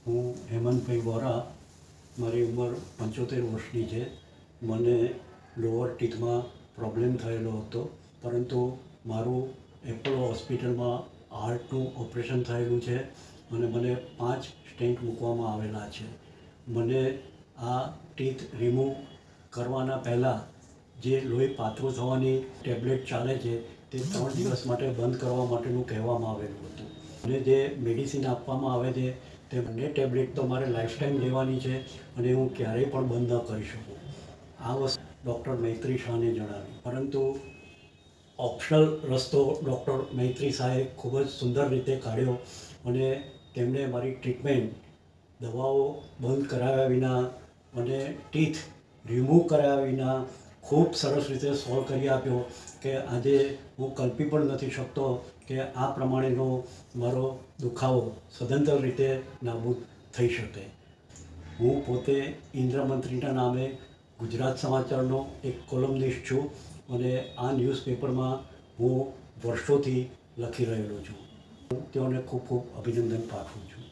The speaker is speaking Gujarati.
હું હેમંતભાઈ વોરા, મારી ઉંમર 75 વર્ષની છે. મને લોઅર ટીથમાં પ્રોબ્લેમ થયેલો હતો, પરંતુ મારું એપોલો હોસ્પિટલમાં હાર્ટનું ઓપરેશન થયેલું છે અને મને 5 સ્ટેન્ટ મૂકવામાં આવેલા છે. મને આ ટીથ રિમૂવ કરવાના પહેલાં જે લોહી પાતળું થવાની ટેબ્લેટ ચાલે છે તે 3 દિવસ માટે બંધ કરવા માટેનું કહેવામાં આવેલું હતું. અને જે મેડિસિન આપવામાં આવે છે તે બંને ટેબ્લેટ તો મારે લાઈફ ટાઈમ લેવાની છે અને હું ક્યારેય પણ બંધ ન કરી શકું. આ વસ્તુ ડૉક્ટર મૈત્રી શાહને જણાવી, પરંતુ ઓપ્શનલ રસ્તો ડૉક્ટર મૈત્રી શાહે ખૂબ જ સુંદર રીતે કાઢ્યો અને તેમણે મારી ટ્રીટમેન્ટ દવાઓ બંધ કરાવ્યા વિના અને ટીથ રિમૂવ કરાવ્યા વિના ખૂબ સરસ રીતે સોલ્વ કરી આપ્યો કે આજે હું કલ્પી પણ નથી શકતો કે આ પ્રમાણેનો મારો દુખાવો સદંતર રીતે નાબૂદ થઈ શકે. હું પોતે ઇન્દ્રમંત્રીના નામે ગુજરાત સમાચારનો એક કોલમનિસ્ટ છું અને આ ન્યૂઝપેપરમાં હું વર્ષોથી લખી રહેલો છું. હું તેઓને ખૂબ ખૂબ અભિનંદન પાઠવું છું.